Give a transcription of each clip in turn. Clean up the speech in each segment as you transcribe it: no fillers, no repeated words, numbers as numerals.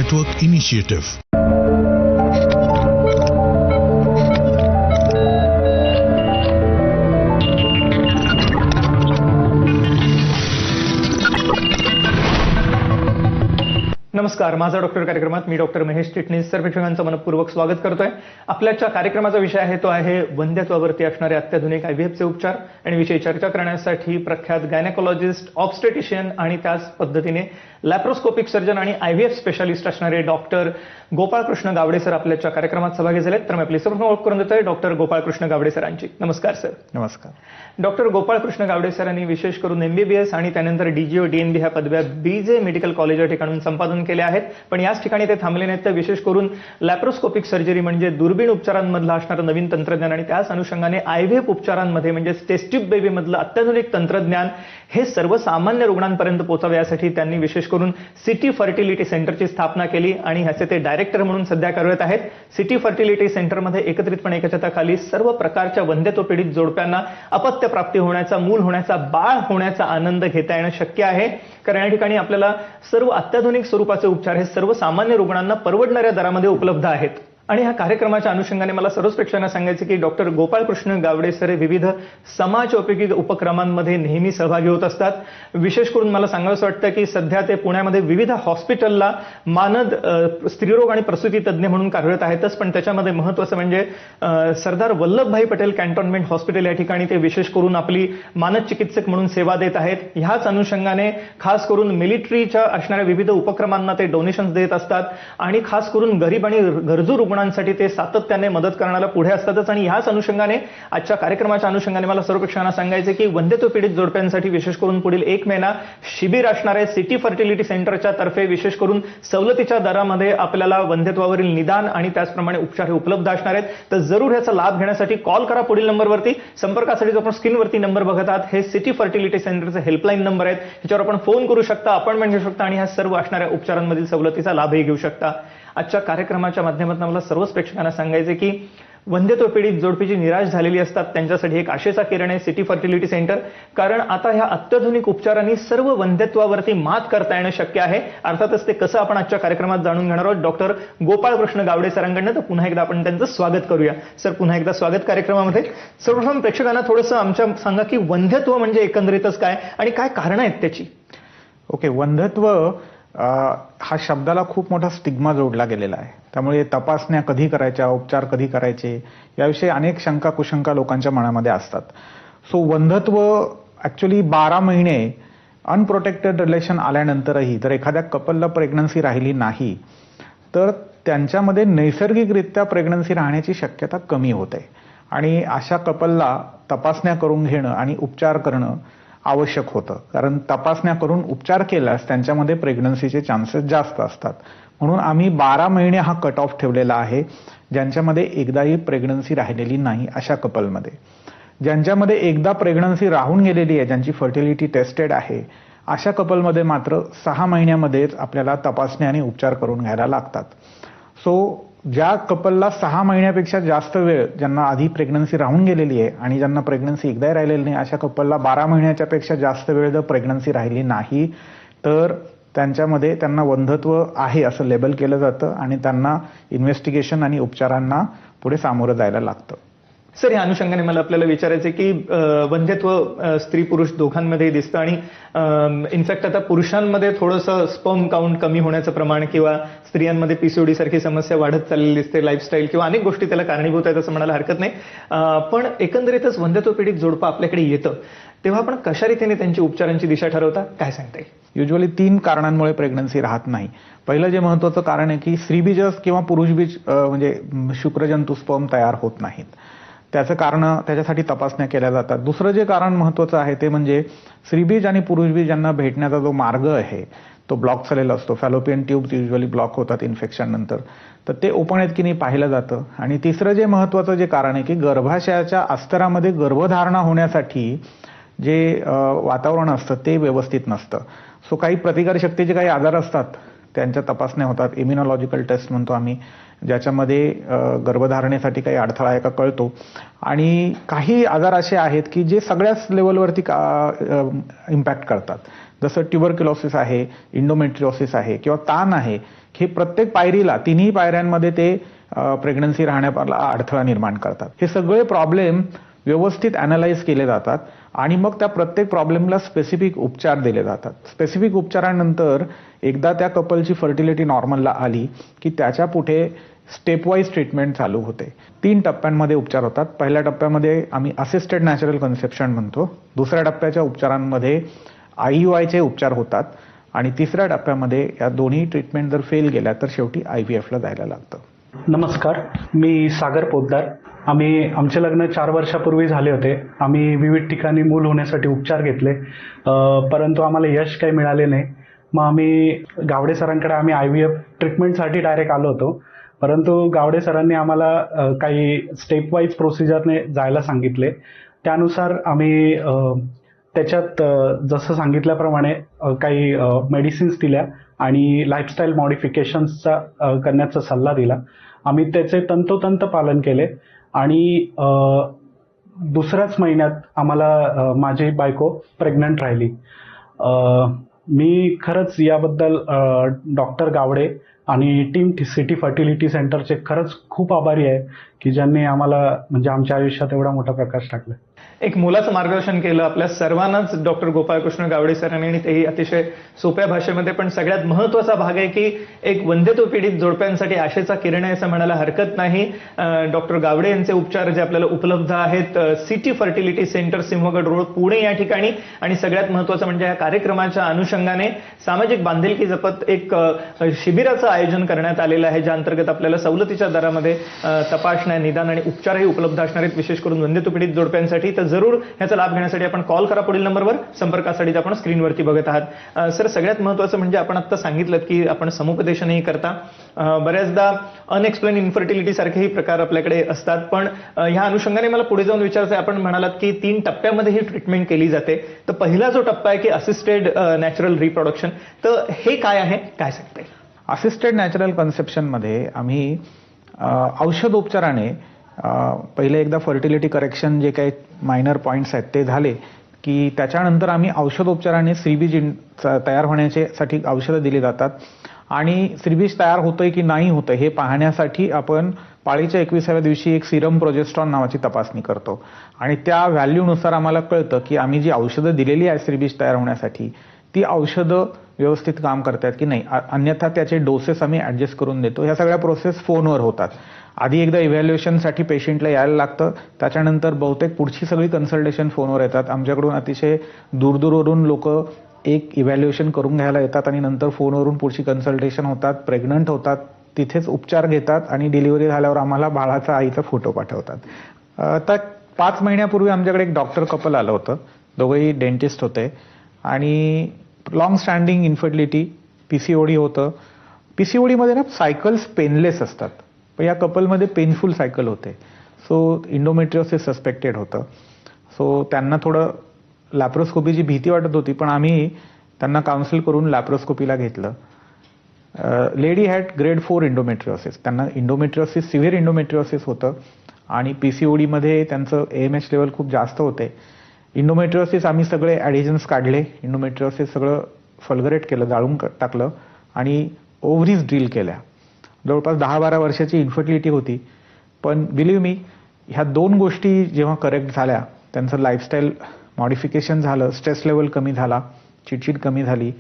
Network Initiative. नमस्कार, माझा doctor कार्यक्रमात मी डॉक्टर महेश चिटणीस सर्व प्रेक्षकांचं मनपूर्वक स्वागत करतोय. आपल्याच्या कार्यक्रमाचा विषय आहे तो आहे वंध्यत्वावरती असणारे अत्याधुनिक आयव्हीएफचे उपचार आणि विषयी चर्चा करण्यासाठी प्रख्यात गायनेकोलॉजिस्ट, ऑब्स्टेटिशियन आणि त्याच पद्धतीने लॅप्रोस्कोपिक सर्जन आणि आयव्हीएफ स्पेशालिस्ट असणारे डॉक्टर गोपाळकृष्ण गावडे सर आपल्याच्या कार्यक्रमात सहभागी झालेत. तर मी आपली सर्व ओळख करून देतोय डॉक्टर गोपाळकृष्ण गावडे सरांची. नमस्कार सर. नमस्कार. डॉक्टर गोपाळकृष्ण गावडे सरांनी विशेष करून MBBS आणि त्यानंतर DGO DNB ह्या पदव्या BJ मेडिकल कॉलेज या ठिकाणून संपादन केल्या आहेत. पण याच ठिकाणी ते थांबले नाहीत, तर विशेष करून लॅप्रोस्कोपिक सर्जरी म्हणजे दुर्बीण उपचारांमधलं असणारं नवीन तंत्रज्ञान आणि त्याच अनुषंगाने आयव्हीएफ उपचारांमध्ये म्हणजे टेस्ट ट्यूब बेबी मधलं अत्याधुनिक तंत्रज्ञान हे सर्वसामान्य रुग्णांपर्यंत पोहोचावे यासाठी त्यांनी विशेष करून सिटी फर्टिलिटी सेंटरची स्थापना केली आणि ह्याचे ते डायरेक्टर म्हणून सध्या कार्यरत आहेत. सिटी फर्टिलिटी सेंटरमध्ये एकत्रितपणे एका छताखाली सर्व प्रकारच्या वंध्यत्व पीडित जोडप्यांना अपत्य प्राप्ती होण्याचा, मूल होण्याचा, बाळ होण्याचा आनंद घेता येणं शक्य आहे. कारण या ठिकाणी आपल्याला सर्व अत्याधुनिक स्वरूपाचे उपचार हे सर्वसामान्य रुग्णांना परवडणाऱ्या दरामध्ये उपलब्ध आहेत. आणि ह्या कार्यक्रमाच्या अनुषंगाने मला सर्वच प्रेक्षकांना सांगायचे की डॉक्टर गोपाळकृष्ण गावडे सर विविध समाजोपयोगी उपक्रमांमध्ये नेहमी सहभागी होत असतात. विशेष करून मला सांगावंसं वाटतं की सध्या ते पुण्यामध्ये विविध हॉस्पिटलला मानद स्त्रीरोग आणि प्रसूती तज्ज्ञ म्हणून कार्यरत आहेतच, पण त्याच्यामध्ये महत्त्वाचं म्हणजे सरदार वल्लभभाई पटेल कॅन्टोन्मेंट हॉस्पिटल या ठिकाणी ते विशेष करून आपली मानद चिकित्सक म्हणून सेवा देत आहेत. ह्याच अनुषंगाने खास करून मिलिटरीच्या असणाऱ्या विविध उपक्रमांना ते डोनेशन्स देत असतात आणि खास करून गरीब आणि गरजू रुग्णांसाठी ते सातत्याने मदत करण्याला पुढे असतातच. आणि ह्याच अनुषंगाने आजच्या कार्यक्रमाच्या अनुषंगाने मला सर्व प्रेक्षकांना सांगायचे की वंध्यत्व पीडित जोडप्यांसाठी विशेष करून पुढील 1 महिना शिबिर असणार आहे. सिटी फर्टिलिटी सेंटरच्या तर्फे विशेष करून सवलतीच्या दरामध्ये आपल्याला वंध्यत्वावरील निदान आणि त्याचप्रमाणे उपचार हे उपलब्ध असणार आहेत. तर जरूर याचा लाभ घेण्यासाठी कॉल करा पुढील नंबरवरती. संपर्कासाठी जो आपण स्क्रीनवरती नंबर बघत आहात हे सिटी फर्टिलिटी सेंटरचे हेल्पलाईन नंबर आहेत. ह्याच्यावर आपण फोन करू शकता, अपॉइंटमेंट घेऊ शकता आणि ह्या सर्व असणाऱ्या उपचारांमधील सवलतीचा लाभही घेऊ शकता. आजच्या कार्यक्रमाच्या माध्यमातून मला सर्वच प्रेक्षकांना सांगायचे की वंध्यत्व पीडित जोडपी जी निराश झालेली असतात त्यांच्यासाठी एक आशेचा किरण आहे सिटी फर्टिलिटी सेंटर. कारण आता ह्या अत्याधुनिक उपचारांनी सर्व वंध्यत्वावरती मात करता येणं शक्य आहे. अर्थातच ते कसं आपण आजच्या कार्यक्रमात जाणून घेणार आहोत डॉक्टर गोपाळकृष्ण गावडे सरांकडनं. तर पुन्हा एकदा आपण त्यांचं स्वागत करूया. सर, पुन्हा एकदा स्वागत कार्यक्रमामध्ये. सर्वप्रथम प्रेक्षकांना थोडंसं आमच्या सांगा की वंध्यत्व म्हणजे एकंदरीतच काय आणि काय कारण आहेत त्याची. ओके, वंध्यत्व हा शब्दाला खूप मोठा स्टिग्मा जोडला गेलेला आहे. त्यामुळे तपासण्या कधी करायच्या, उपचार कधी करायचे याविषयी अनेक शंका कुशंका लोकांच्या मनामध्ये असतात. सो वंध्यत्व ऍक्च्युली 12 महिने अनप्रोटेक्टेड रिलेशन आल्यानंतरही जर एखाद्या कपलला प्रेग्नन्सी राहिली नाही तर त्यांच्यामध्ये नैसर्गिकरित्या प्रेग्नन्सी राहण्याची शक्यता कमी होते आणि अशा कपलला तपासण्या करून घेणं आणि उपचार करणं आवश्यक होतं. कारण तपासण्या करून उपचार केल्यास त्यांच्यामध्ये प्रेग्नन्सीचे चान्सेस जास्त असतात. म्हणून आम्ही 12 महिने हा कट ऑफ ठेवलेला आहे. ज्यांच्यामध्ये एकदाही प्रेग्नन्सी राहिलेली नाही अशा कपलमध्ये. ज्यांच्यामध्ये एकदा प्रेग्नन्सी राहून गेलेली आहे, ज्यांची फर्टिलिटी टेस्टेड आहे, अशा कपलमध्ये मात्र 6 महिन्यामध्येच आपल्याला तपासण्या आणि उपचार करून घ्यायला लागतात. सो ज्या कपलला 6 महिन्यापेक्षा जास्त वेळ, ज्यांना आधी प्रेग्नन्सी राहून गेलेली आहे आणि ज्यांना प्रेग्नन्सी एकदाही राहिलेली नाही, अशा कपलला 12 महिन्याच्या पेक्षा जास्त वेळ जर प्रेग्नन्सी राहिली नाही तर त्यांच्यामध्ये त्यांना वंध्यत्व आहे असं लेबल केलं जातं आणि त्यांना इन्व्हेस्टिगेशन आणि उपचारांना पुढे सामोरं जायला लागतं. सर, या अनुषंगाने मला आपल्याला विचारायचं की वंध्यत्व स्त्री पुरुष दोघांमध्ये दिसतं आणि इनफॅक्ट आता पुरुषांमध्ये थोडंसं स्पर्म काउंट कमी होण्याचं प्रमाण किंवा स्त्रियांमध्ये PCOD सारखी समस्या वाढत चाललेली दिसते, लाईफस्टाईल किंवा अनेक गोष्टी त्याला कारणीभूत आहेत असं म्हणायला हरकत नाही. पण एकंदरीतच वंध्यत्व पीडित जोडपं आपल्याकडे येतं तेव्हा आपण कशा रीतीने त्यांची उपचारांची दिशा ठरवता, काय सांगता येईल? युजली 3 कारणांमुळे प्रेग्नन्सी राहत नाही. पहिलं जे महत्वाचं कारण आहे की स्त्रीबीजच किंवा पुरुषबीज म्हणजे शुक्रजंतू स्पर्म तयार होत नाहीत. त्याचं कारण त्याच्यासाठी तपासण्या केल्या जातात. दुसरं जे कारण महत्वाचं आहे ते म्हणजे स्त्रीबीज आणि पुरुषबीज यांना भेटण्याचा जो मार्ग आहे तो ब्लॉक झालेला असतो. फॅलोपियन ट्यूब्स युजली ब्लॉक होतात इन्फेक्शन नंतर, तर ते ओपन आहेत की नाही पाहिलं जातं. आणि तिसरं जे महत्वाचं जे कारण आहे की गर्भाशयाच्या अस्तरामध्ये गर्भधारणा होण्यासाठी जे वातावरण असतं ते व्यवस्थित नसतं. सो काही प्रतिकारशक्तीचे काही आजार असतात त्यांच्या तपासण्या होतात. इम्युनॉलॉजिकल टेस्ट म्हणतो आम्ही, ज्याच्यामध्ये गर्भधारणेसाठी काही अडथळा आहे का कळतो. आणि काही आजार असे आहेत की जे सगळ्याच लेवलवरती इम्पॅक्ट करतात. जसं ट्युबरक्युलोसिस आहे, इंडोमेट्रिओसिस आहे किंवा ताण आहे. हे प्रत्येक पायरीला, तिन्ही पायऱ्यांमध्ये ते प्रेग्नन्सी राहण्याला अडथळा निर्माण करतात. हे सगळे प्रॉब्लेम व्यवस्थित अॅनालाइज केले जातात आणि मग त्या प्रत्येक प्रॉब्लेमला स्पेसिफिक उपचार दिले जातात. स्पेसिफिक उपचारानंतर एकदा त्या कपलची फर्टिलिटी नॉर्मलला आली की त्याच्या पुढे स्टेप वाईज ट्रीटमेंट चालू होते. 3 टप्प्यांमध्ये उपचार होतात. पहिल्या टप्प्यामध्ये आम्ही असिस्टेड नॅचरल कन्सेप्शन म्हणतो. दुसऱ्या टप्प्याच्या उपचारांमध्ये IUI उपचार होतात आणि तिसऱ्या टप्प्यामध्ये या दोन्ही ट्रीटमेंट जर फेल गेल्या तर शेवटी IVFला जायला लागतं. नमस्कार, मी सागर पोद्दार. आमचे लग्न 4 वर्षापूर्वी झाले होते. आम्ही विविध ठिकाणी मूल होण्यासाठी उपचार घेतले, परंतु आम्हाला यश काही मिळाले नाही. मग आम्ही गावडे सरांकडे IVF ट्रीटमेंटसाठी डायरेक्ट आलो होतो. परंतु गावडे सरांनी आम्हाला काही स्टेप वाईज प्रोसिजरने जायला सांगितले. त्यानुसार आम्ही त्याच्यात जसं सांगितल्याप्रमाणे काही मेडिसिन्स दिल्या आणि लाईफस्टाईल मॉडिफिकेशन्सचा करण्याचा सल्ला दिला. आम्ही त्याचे तंतोतंत पालन केले आणि दुसऱ्याच महिन्यात आम्हाला माझी बायको प्रेग्नंट राहिली. मी खरंच याबद्दल डॉक्टर गावडे आणि टीम सिटी फर्टिलिटी सेंटरचे खरंच खूप आभारी आहे की ज्यांनी आम्हाला म्हणजे आमच्या आयुष्यात एवढा मोठा प्रकाश टाकला. एक मुलाचं मार्गदर्शन केलं आपल्या सर्वांनाच डॉक्टर गोपाळकृष्ण गावडे सरांनी, आणि तेही अतिशय सोप्या भाषेमध्ये. पण सगळ्यात महत्त्वाचा भाग आहे की एक वंध्यत्व पीडित जोडप्यांसाठी आशेचा किरण आहे असं म्हणायला हरकत नाही. डॉक्टर गावडे यांचे उपचार जे आपल्याला उपलब्ध आहेत city fertility centre, Sinhagad road, Pune या ठिकाणी. आणि सगळ्यात महत्त्वाचं म्हणजे या कार्यक्रमाच्या अनुषंगाने सामाजिक बांधिलकी जपत एक शिबिराचं आयोजन करण्यात आलेलं आहे, ज्या अंतर्गत आपल्याला सवलतीच्या दरामध्ये तपासण्या, निदान आणि उपचारही उपलब्ध असणार आहेत, विशेष करून वंध्यत्व पीडित जोडप्यांसाठी. तर जरूर ह्याचा लाभ घेण्यासाठी आपण कॉल करा पुढील नंबरवर. संपर्कासाठी आपण स्क्रीनवरती बघत आहात. सर, सगळ्यात महत्त्वाचं म्हणजे आपण आता सांगितलं की आपण समुपदेशनही करता. बऱ्याचदा अनएक्सप्लेन इन्फर्टिलिटी सारखेही प्रकार आपल्याकडे असतात. पण ह्या अनुषंगाने मला पुढे जाऊन विचारायचं आहे, आपण म्हणालात की 3 टप्प्यामध्ये ही ट्रीटमेंट केली जाते. तर पहिला जो टप्पा आहे की असिस्टेड नॅचरल रिप्रोडक्शन, तर हे काय आहे, काय सांगता येईल? असिस्टेड नॅचरल कन्सेप्शनमध्ये आम्ही औषधोपचाराने पहिले एकदा फर्टिलिटी करेक्शन जे काही मायनर पॉईंट्स आहेत ते झाले की त्याच्यानंतर आम्ही औषधोपचाराने श्रीबीज तयार होण्यासाठी औषधं दिली जातात. आणि श्रीबीज तयार होतंय की नाही होतंय हे पाहण्यासाठी आपण पाळीच्या 21व्या दिवशी एक सिरम प्रोजेस्ट्रॉन नावाची तपासणी करतो. आणि त्या व्हॅल्यूनुसार आम्हाला कळतं की आम्ही जी औषधं दिलेली आहे श्रीबीज तयार होण्यासाठी ती औषधं व्यवस्थित काम करतात की नाही. अन्यथा त्याचे डोसेस आम्ही ॲडजस्ट करून देतो. ह्या सगळ्या प्रोसेस फोनवर होतात. आधी एकदा इव्हॅल्युएशनसाठी पेशंटला यायला लागतं, त्याच्यानंतर बहुतेक पुढची सगळी कन्सल्टेशन फोनवर येतात. आमच्याकडून अतिशय दूरदूरवरून लोक एक इव्हॅल्युएशन करून घ्यायला येतात आणि नंतर फोनवरून पुढची कन्सल्टेशन होतात, प्रेग्नंट होतात, तिथेच उपचार घेतात आणि डिलिव्हरी झाल्यावर आम्हाला बाळाचा आईचा फोटो पाठवतात. तर 5 महिन्यापूर्वी आमच्याकडे एक डॉक्टर कपल आलं होतं. दोघंही डेंटिस्ट होते आणि लॉंग स्टँडिंग इन्फर्टिलिटी, PCOD होतं. PCODमध्ये ना सायकल्स पेनलेस असतात, पण या कपलमध्ये पेनफुल सायकल होते. सो इंडोमेट्रिओसिस सस्पेक्टेड होतं. सो त्यांना थोडं लॅप्रोस्कोपीची भीती वाटत होती, पण आम्ही त्यांना काउन्सिल करून लॅप्रोस्कोपीला घेतलं. Lady had grade 4 इंडोमेट्रिओसिस. त्यांना इंडोमेट्रिओसिस, सिव्हिअर इंडोमेट्रिओसिस होतं आणि PCODमध्ये त्यांचं AMH लेवल खूप जास्त होते. इंडोमेट्रिओसिस आम्ही सगळे ॲडिजन्स काढले, इंडोमेट्रिओसिस सगळं फल्गरेट केलं, जाळून टाकलं आणि ओव्हरीज ड्रिल केल्या. जवळपास 10-12 वर्षाची इन्फर्टिलिटी होती. पण बिलीव्ह मी, ह्या 2 गोष्टी जेव्हा करेक्ट झाल्या, त्यांचं लाईफस्टाईल मॉडिफिकेशन झालं, स्ट्रेस लेवल कमी झाला, चिडचिड कमी झाली.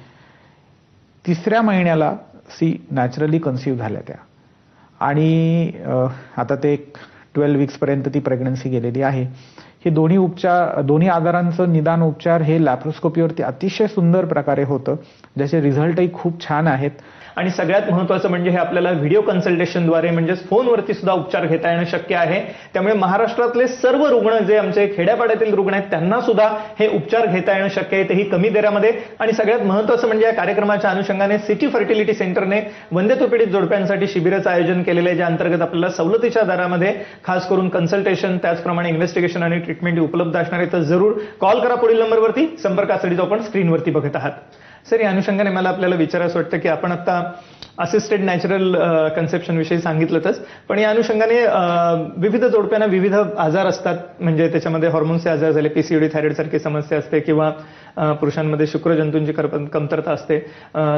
3ऱ्या महिन्याला नॅचरली कन्सीव्ह झाल्या त्या. आणि आता ते 12 वीक्सपर्यंत ती प्रेग्नन्सी गेलेली आहे. हे दोन्ही आजारांचं निदान उपचार हे लॅप्रोस्कोपीवरती अतिशय सुंदर प्रकारे होतं, ज्याचे रिझल्टही खूप छान आहेत. आणि सगळ्यात महत्त्वाचं म्हणजे हे आपल्याला व्हिडिओ कन्सल्टेशनद्वारे म्हणजेच फोनवरती सुद्धा उपचार घेता येणं शक्य आहे. त्यामुळे महाराष्ट्रातले सर्व रुग्ण जे आमचे खेड्यापाड्यातील रुग्ण आहेत त्यांना सुद्धा हे उपचार घेता येणं शक्य आहे, तेही कमी दरामध्ये. आणि सगळ्यात महत्त्वाचं म्हणजे या कार्यक्रमाच्या अनुषंगाने सिटी फर्टिलिटी सेंटरने वंध्यत्व पीडित जोडप्यांसाठी शिबिराचं आयोजन केलेलं आहे, ज्या अंतर्गत आपल्याला सवलतीच्या दरामध्ये खास करून कन्सल्टेशन, त्याचप्रमाणे इन्व्हेस्टिगेशन आणि ट्रीटमेंट उपलब्ध असणार आहे. तर जरूर कॉल करा पुढील नंबरवरती. संपर्कासाठी आपण स्क्रीनवरती बघत आहात. सर, या अनुषंगाने मला आपल्याला विचारायचं वाटतं की आपण आता असिस्टेड नॅचरल कन्सेप्शन विषयी सांगितलंच, पण या अनुषंगाने विविध जोडप्यांना विविध आजार असतात, म्हणजे त्याच्यामध्ये हॉर्मोन्सचे आजार झाले, पीसीओडी थायरॉइड सारखी समस्या असते, किंवा पुरुषांमध्ये शुक्रजंतूंची कमतरता असते,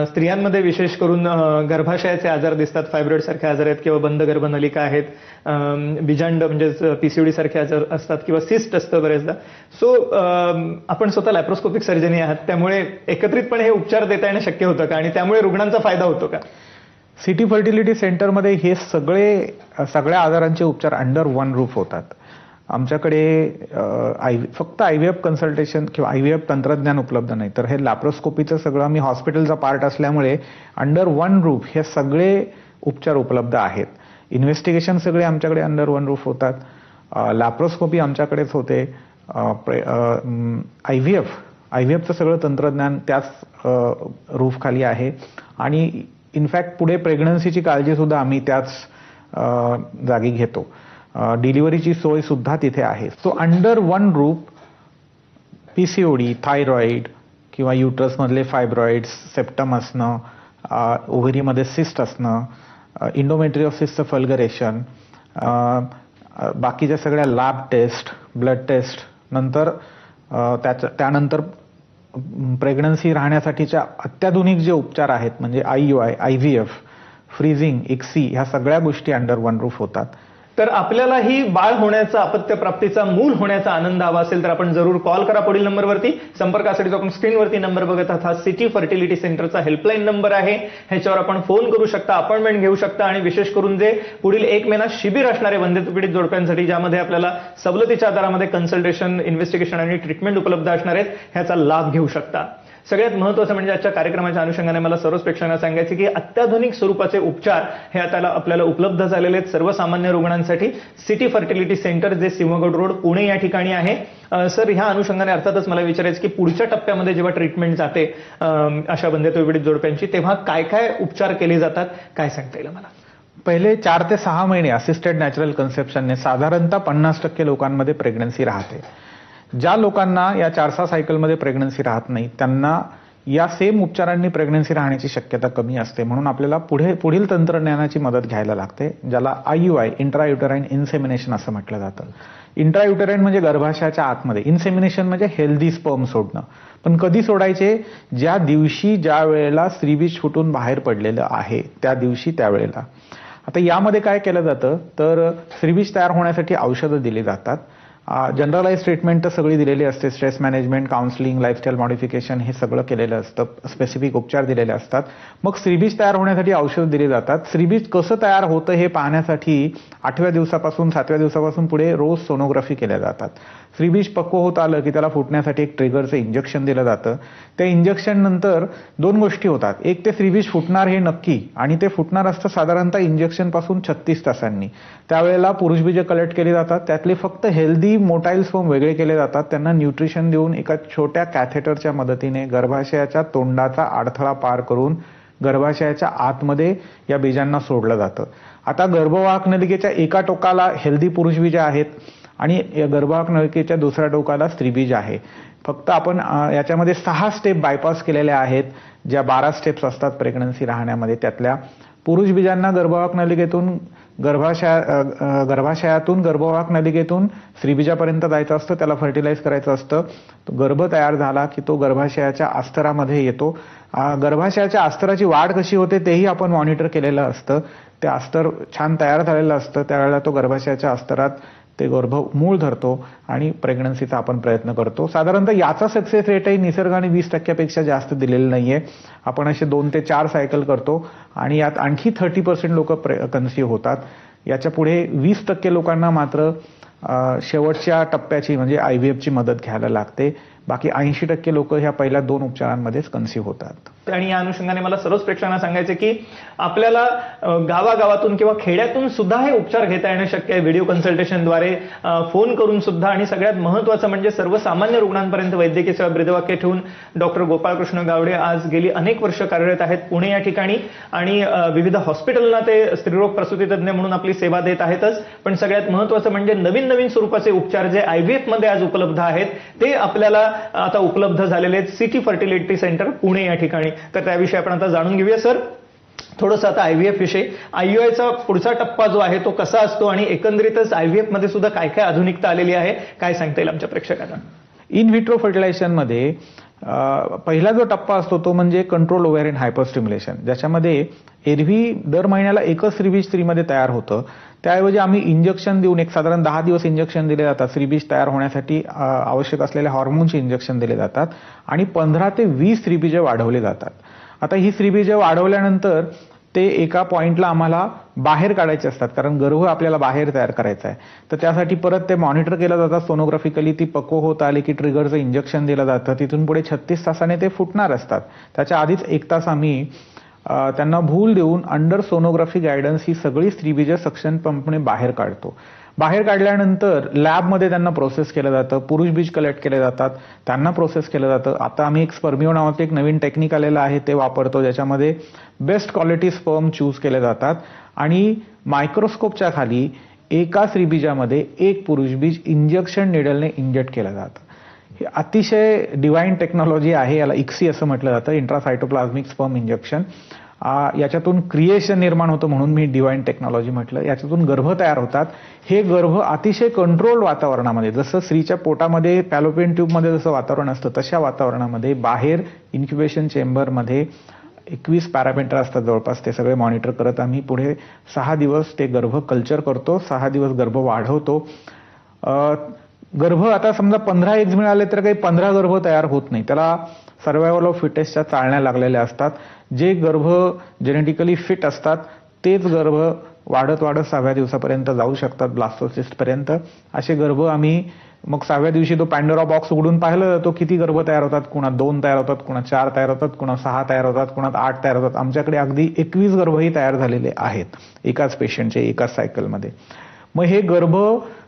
स्त्रियांमध्ये विशेष करून गर्भाशयाचे आजार दिसतात, फायब्रॉइड सारखे आजार आहेत किंवा बंद गर्भनलिका आहेत, बीजांड म्हणजे पीसीओडी सारखे आजार असतात किंवा सिस्ट असतं बरेचदा. सो आपण स्वतः लॅप्रोस्कोपिक सर्जनी आहात, त्यामुळे एकत्रितपणे हे उपचार देता येणं शक्य होतं का, आणि त्यामुळे रुग्णांचा फायदा होतो का? सिटी फर्टिलिटी सेंटरमध्ये हे सगळ्या आजारांचे उपचार अंडर वन रूफ होतात. आमच्याकडे फक्त IVF कन्सल्टेशन किंवा IVF तंत्रज्ञान उपलब्ध नाही, तर हे लॅप्रोस्कोपीचं सगळं आम्ही हॉस्पिटलचा पार्ट असल्यामुळे अंडर वन रूफ हे सगळे उपचार उपलब्ध आहेत. इन्व्हेस्टिगेशन सगळे आमच्याकडे अंडर वन रूफ होतात. लॅप्रोस्कोपी आमच्याकडेच होते. IVFचं सगळं तंत्रज्ञान त्याच रूफ खाली आहे. आणि इनफॅक्ट पुढे प्रेग्नन्सीची काळजी सुद्धा आम्ही त्याच जागी घेतो. डिलिव्हरीची सोय सुद्धा तिथे आहे. So under one roof PCOD, thyroid किंवा युट्रसमधले फायब्रॉइड्स, सेप्टम असणं, ओव्हरीमध्ये सिस्ट असणं, इंडोमेट्रिओसिसचं फल्गरेशन, बाकीच्या सगळ्या लॅब टेस्ट, ब्लड टेस्ट, नंतर त्यानंतर प्रेग्नन्सी राहण्यासाठीच्या अत्याधुनिक जे उपचार आहेत म्हणजे IUI, IVF, फ्रीजिंग, ICSI ह्या सगळ्या गोष्टी अंडर वन रूफ होतात. तर आपल्यालाही बाळ होण्याचा, अपत्यप्राप्तीचा, मूल होण्याचा आनंद हवा असेल तर आपण जरूर कॉल करा पुढील नंबरवरती. संपर्कासाठी जो आपण स्क्रीनवरती नंबर बघत आहात हा सिटी फर्टिलिटी सेंटरचा हेल्पलाईन नंबर आहे. ह्याच्यावर आपण फोन करू शकता, अपॉइंटमेंट घेऊ शकता, आणि विशेष करून जे पुढील 1 महिना शिबिर असणारे वंध्यत्वपीडित जोडप्यांसाठी, ज्यामध्ये आपल्याला सवलतीच्या दरामध्ये कन्सल्टेशन, इन्व्हेस्टिगेशन आणि ट्रीटमेंट उपलब्ध असणार आहेत, ह्याचा लाभ घेऊ शकता. सगळ्यात महत्त्वाचं म्हणजे आजच्या कार्यक्रमाच्या अनुषंगाने मला सर्वच प्रेक्षकांना सांगायचे की अत्याधुनिक स्वरूपाचे उपचार हे आता आपल्याला उपलब्ध झालेले आहेत सर्वसामान्य रुग्णांसाठी. सिटी फर्टिलिटी सेंटर जे सिंहगड रोड, पुणे या ठिकाणी आहे. सर, ह्या अनुषंगाने अर्थातच मला विचारायचं की पुढच्या टप्प्यामध्ये जेव्हा ट्रीटमेंट जाते अशा वंध्यत्वपीडित जोडप्यांची, तेव्हा काय काय उपचार केले जातात, काय सांगता येईल मला? पहिले 4 ते 6 महिने असिस्टेड नॅचरल कन्सेप्शनने साधारणतः 50% लोकांमध्ये प्रेग्नन्सी राहते. ज्या लोकांना या 4-6 सायकलमध्ये प्रेग्नन्सी राहत नाही त्यांना या सेम उपचारांनी प्रेग्नन्सी राहण्याची शक्यता कमी असते. म्हणून आपल्याला पुढील तंत्रज्ञानाची मदत घ्यायला लागते, ज्याला IUI, इंट्रायुटेराइन इन्सेमिनेशन असं म्हटलं जातं. इंट्रायुटेराइन म्हणजे गर्भाशयाच्या आतमध्ये, इन्सेमिनेशन म्हणजे हेल्दी स्पर्म सोडणं. पण कधी सोडायचे? ज्या दिवशी, ज्या वेळेला स्त्रीबीज फुटून बाहेर पडलेलं आहे त्या दिवशी, त्यावेळेला. आता यामध्ये काय केलं जातं तर स्त्रीबीज तयार होण्यासाठी औषधं दिली जातात. जनरलाइज ट्रीटमेंट तर सगळी दिलेली असते. Stress management, counselling, lifestyle modification हे सगळं केलेलं असतं. स्पेसिफिक उपचार दिलेले असतात. मग स्त्रीबीज तयार होण्यासाठी औषध दिली जातात. स्त्रीबीज कसं तयार होतं हे पाहण्यासाठी 8व्या दिवसापासून 7व्या दिवसापासून पुढे रोज सोनोग्राफी केल्या जातात. स्त्रीबीज पक्व होत आलं की त्याला फुटण्यासाठी एक ट्रिगरचं इंजेक्शन दिलं जातं. त्या इंजेक्शन नंतर 2 गोष्टी होतात. एक, ते स्त्रीबीज फुटणार हे नक्की, आणि ते फुटणार असतं साधारणतः इंजेक्शन पासून 36 तासांनी. त्यावेळेला पुरुषबीज कलेक्ट केली जातात. त्यातले फक्त हेल्दी मोटाईल स्पर्म वेगळे केले जातात. त्यांना न्यूट्रिशन देऊन एका छोट्या कॅथेटरच्या मदतीने गर्भाशयाच्या तोंडाचा अडथळा पार करून गर्भाशयाच्या आतमध्ये या बीजांना सोडलं जातं. आता गर्भवाहक नलिकेच्या एका टोकाला हेल्दी पुरुषबीज आहेत आणि या गर्भवाहक नलिकेच्या दुसऱ्या टोकाला स्त्रीबीज आहे. फक्त आपण याच्यामध्ये 6 स्टेप बायपास केलेल्या आहेत, ज्या 12 स्टेप्स असतात प्रेग्नन्सी राहण्यामध्ये. त्यातल्या पुरुष बीजांना गर्भवाहक नलिकेतून गर्भाशयातून गर्भवाहक नलिकेतून स्त्रीबीजापर्यंत जायचं असतं, त्याला फर्टिलाइज करायचं असतं. तो गर्भ तयार झाला की तो गर्भाशयाच्या अस्तरामध्ये येतो. गर्भाशयाच्या अस्तराची वाढ कशी होते तेही आपण मॉनिटर केलेलं असतं. ते अस्तर छान तयार झालेलं असतं, त्यावेळेला तो गर्भाशयाच्या अस्तरात ते गर्भ मूळ धरतो आणि प्रेग्नन्सीचा आपण प्रयत्न करतो. साधारणतः याचा सक्सेस रेटही निसर्गाने 20% जास्त दिलेला नाहीये. आपण असे 2 ते 4 सायकल करतो आणि यात आणखी 30% लोक कन्सीव्ह होतात. याच्या पुढे 20% लोकांना मात्र शेवटच्या टप्प्याची म्हणजे IVFची मदत घ्यायला लागते. बाकी 80% लोक ह्या पहिल्या 2 उपचारांमध्येच कन्सीव्ह होतात. आणि या अनुषंगाने मला सर्वच प्रेक्षकांना सांगायचे की आपल्याला गावागावातून किंवा खेड्यातून सुद्धा हे उपचार घेता येणं शक्य आहे, व्हिडिओ कन्सल्टेशनद्वारे, फोन करून सुद्धा. आणि सगळ्यात महत्त्वाचं म्हणजे सर्वसामान्य रुग्णांपर्यंत वैद्यकीय सेवा ब्रीदवाक्य ठेवून डॉक्टर गोपाळकृष्ण गावडे आज गेली अनेक वर्ष कार्यरत आहेत पुणे या ठिकाणी, आणि विविध हॉस्पिटलना ते स्त्रीरोग प्रसूती तज्ज्ञ म्हणून आपली सेवा देत आहेतच. पण सगळ्यात महत्त्वाचं म्हणजे नवीन नवीन स्वरूपाचे उपचार जे IVF मध्ये आज उपलब्ध आहेत ते आपल्याला आता उपलब्ध झालेले आहेत सिटी फर्टिलिटी सेंटर पुणे या ठिकाणी. तर त्याविषयी आपण आता जाणून घेऊया. सर, थोडंसं आता IVF विषयी, IUIचा पुढचा टप्पा जो आहे तो कसा असतो आणि एकंदरीतच IVF मध्ये सुद्धा काय काय आधुनिकता आलेली आहे, काय सांगता येईल आमच्या प्रेक्षकांना? इन व्हिट्रो फर्टिलायझेशन मध्ये पहिला जो टप्पा असतो तो म्हणजे कंट्रोल ओव्हॅरियन हायपरस्टिम्युलेशन, ज्याच्यामध्ये एरवी दर महिन्याला एकच श्रीबीज स्त्रीमध्ये तयार होतं. त्याऐवजी आम्ही इंजेक्शन देऊन एक साधारण 10 दिवस इंजेक्शन दिले जातात. श्रीबीज तयार होण्यासाठी आवश्यक असलेल्या हॉर्मोनचे इंजेक्शन दिले जातात आणि 15 ते 20 श्रीबीज वाढवले जातात. आता ही श्रीबीज वाढवल्यानंतर ते एका पॉइंटला आम्हाला बाहेर काढायचे असतात, कारण गर्भ आपल्याला बाहेर तयार करायचा आहे. तर त्यासाठी परत ते मॉनिटर केलं जातं सोनोग्राफिकली. ती पक्व होत आले की ट्रिगरचं इंजेक्शन दिलं जातं. तिथून पुढे 36 तासाने ते फुटणार असतात. त्याच्या आधीच 1 तास आम्ही त्यांना भूल देऊन अंडर सोनोग्राफी गायडन्स ही सगळी स्त्रीबीज सक्शन पंपने बाहेर काढतो. बाहेर काढल्यानंतर लॅबमध्ये त्यांना प्रोसेस केलं जातं. पुरुष बीज कलेक्ट केले जातात, त्यांना प्रोसेस केलं जातं. आता आम्ही एक स्पर्मिओ नावाचं एक नवीन टेक्निक आलेलं आहे ते वापरतो, ज्याच्यामध्ये बेस्ट क्वालिटी स्पर्म चूज केले जातात आणि मायक्रोस्कोपच्या खाली एका स्त्रीबीजामध्ये एक पुरुष बीज इंजेक्शन निडलने इंजेक्ट केलं जातं. हे अतिशय डिवाइन टेक्नॉलॉजी आहे. याला ICSI असं म्हटलं जातं, इंट्रासायटोप्लाझ्मिक स्पर्म इंजेक्शन. याच्यातून क्रिएशन निर्माण होतं म्हणून मी डिवाइन टेक्नॉलॉजी म्हटलं. याच्यातून गर्भ तयार होतात. हे गर्भ अतिशय कंट्रोल वातावरणामध्ये, जसं स्त्रीच्या पोटामध्ये फॅलोपियन ट्यूबमध्ये जसं वातावरण असतं तशा वातावरणामध्ये बाहेर इन्क्युबेशन चेंबरमध्ये 21 पॅरामीटर असतात जवळपास. ते सगळे मॉनिटर करत आम्ही पुढे 6 दिवस ते गर्भ कल्चर करतो. 6 दिवस गर्भ वाढवतो. गर्भ आता समजा 15 एग्ज मिळाले तर काही 15 गर्भ तयार होत नाही. त्याला सर्व्हायव्हल ऑफ फिटेस्टच्या चाळण्या लागलेल्या असतात. जे गर्भ जेनेटिकली फिट असतात तेच गर्भ वाढत वाढत 6व्या दिवसापर्यंत जाऊ शकतात, ब्लास्टोसिस्ट पर्यंत. असे गर्भ आम्ही मग 6व्या दिवशी तो पॅन्डोरा बॉक्स उघडून पाहिलं जातो, किती गर्भ तयार होतात. कुणा 2 तयार होतात, कुणा 4 तयार होतात, कुणा 6 तयार होतात, कुणा 8 तयार होतात. आमच्याकडे अगदी 21 गर्भही तयार झालेले आहेत एकाच पेशंटचे एकाच सायकलमध्ये. मग हे गर्भ,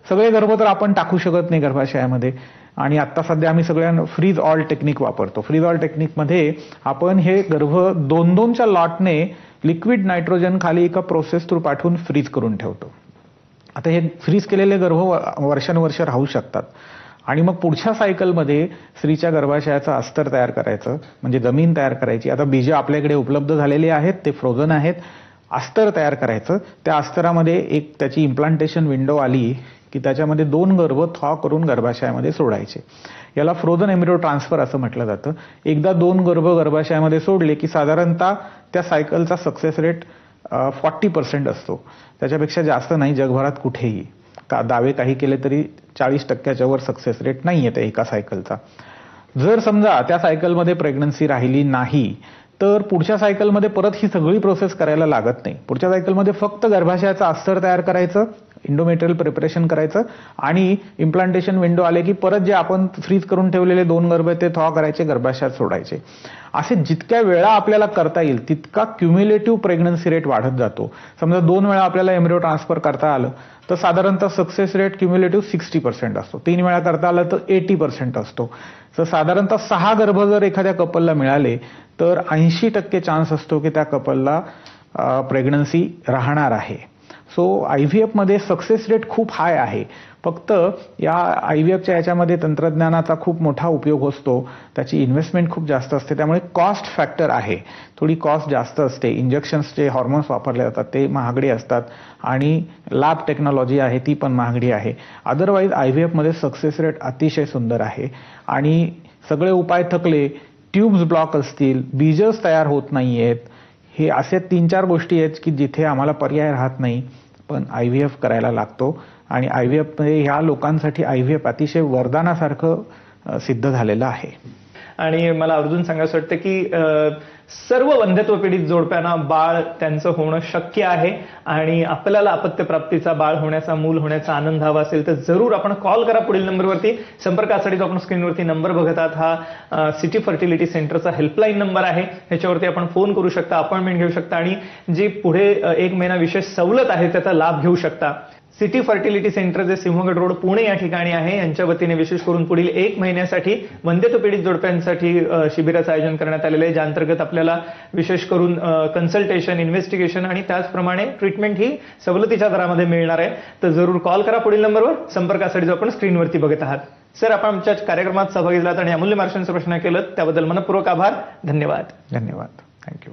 सगळे गर्भ तर आपण टाकू शकत नाही गर्भाशयामध्ये. आणि आता सध्या आम्ही सगळ्यांना फ्रीज ऑल टेक्निक वापरतो. फ्रीज ऑल टेक्निकमध्ये आपण हे गर्भ 2-2च्या लॉटने लिक्विड नायट्रोजन खाली एका प्रोसेस थ्रू पाठवून फ्रीज करून ठेवतो. आता हे फ्रीज केलेले गर्भ वर्षानुवर्ष राहू शकतात. आणि मग पुढच्या सायकलमध्ये स्त्रीच्या गर्भाशयाचं अस्तर तयार करायचं, म्हणजे जमीन तयार करायची. आता बीज आपल्याकडे उपलब्ध झालेले आहेत, ते फ्रोझन आहेत. अस्तर तयार करायचं. त्या अस्तरामध्ये एक त्याची इम्प्लांटेशन विंडो आली की त्याच्यामध्ये 2 गर्भ थॉ करून गर्भाशयामध्ये सोडायचे. याला फ्रोझन एम्ब्रियो ट्रान्सफर असं म्हटलं जातं. एकदा 2 गर्भ गर्भाशयामध्ये सोडले की साधारणतः त्या सायकलचा सक्सेस रेट 40% असतो. त्याच्यापेक्षा जास्त नाही जगभरात कुठेही. दावे काही केले तरी 40%च्या वर सक्सेस रेट नाही येते एका सायकलचा. जर समजा त्या सायकलमध्ये प्रेग्नन्सी राहिली नाही तर पुढच्या सायकलमध्ये परत ही सगळी प्रोसेस करायला लागत नाही. पुढच्या सायकलमध्ये फक्त गर्भाशयाचं अस्तर तयार करायचं, इंडोमेट्रियल प्रिपरेशन करायचं आणि इम्प्लांटेशन विंडो आले की परत जे आपण फ्रीज करून ठेवलेले 2 गर्भ ते थॉ करायचे, गर्भाशयात सोडायचे. असे जितक्या वेळा आपल्याला करता येईल तितका क्युम्युलेटिव्ह प्रेग्नन्सी रेट वाढत जातो. समजा 2 वेळा आपल्याला एम्ब्रियो ट्रान्सफर करता आलं तर साधारणतः सक्सेस रेट क्युम्युलेटिव्ह 60% असतो. 3 वेळा करता आलं तर 80% असतो. तर साधारणतः 6 गर्भ जर एखाद्या कपलला मिळाले तर 80% चान्स असतो की त्या कपलला प्रेग्नन्सी राहणार आहे. सो IVF मध्ये सक्सेस रेट खूप हाय आहे. फक्त या IVFच्या याच्यामध्ये तंत्रज्ञानाचा खूप मोठा उपयोग असतो. त्याची इन्व्हेस्टमेंट खूप जास्त असते, त्यामुळे कॉस्ट फॅक्टर आहे. थोडी कॉस्ट जास्त असते. इंजेक्शन्सचे हॉर्मोन्स वापरले जातात ते महागडे असतात आणि लॅब टेक्नॉलॉजी आहे ती पण महागडी आहे. अदरवाईज IVF मध्ये सक्सेस रेट अतिशय सुंदर आहे. आणि सगळे उपाय थकले, ट्यूब्स ब्लॉक असतील, बीजच तयार होत नाहीयेत, हे असे 3-4 गोष्टी आहेत की जिथे आम्हाला पर्याय राहत नाही, पण IVF करायला लागतो. आणि IVF मध्ये ह्या लोकांसाठी IVF अतिशय वरदानासारखं सिद्ध झालेलं आहे. आणि मला अजून सांगायचं वाटतं की सर्व वंध्यत्व पीडित जोडप्यांना बाळ त्यांचं होणं शक्य आहे आणि आपल्याला अपत्यप्राप्तीचा बाळ होण्याचा, मूल होण्याचा आनंद हवा असेल तर जरूर आपण कॉल करा पुढील नंबरवरती. संपर्कासाठी जो आपण स्क्रीनवरती नंबर बघत आहात हा सिटी फर्टिलिटी सेंटरचा हेल्पलाईन नंबर आहे. ह्याच्यावरती आपण फोन करू शकता, अपॉइंटमेंट घेऊ शकता आणि जी पुढे 1 महिना विशेष सवलत आहे त्याचा लाभ घेऊ शकता. सिटी फर्टिलिटी सेंटर जे सिंहगड रोड पुणे या ठिकाणी आहे, यांच्या वतीने विशेष करून पुढील 1 महिन्यासाठी वंध्यत्व पीडित जोडप्यांसाठी शिबिराचं आयोजन करण्यात आलेलं आहे, ज्या अंतर्गत आपल्याला विशेष करून कन्सल्टेशन, इन्व्हेस्टिगेशन आणि त्याचप्रमाणे ट्रीटमेंट ही सवलतीच्या दरामध्ये मिळणार आहे. तर जरूर कॉल करा पुढील नंबरवर, संपर्कासाठी जो आपण स्क्रीनवरती बघत आहात. सर, आपण आमच्या कार्यक्रमात सहभागी झालात आणि अमूल्य मार्गदर्शनाचा प्रश्न केलं त्याबद्दल मनपूर्वक आभार. धन्यवाद. धन्यवाद. थँक्यू.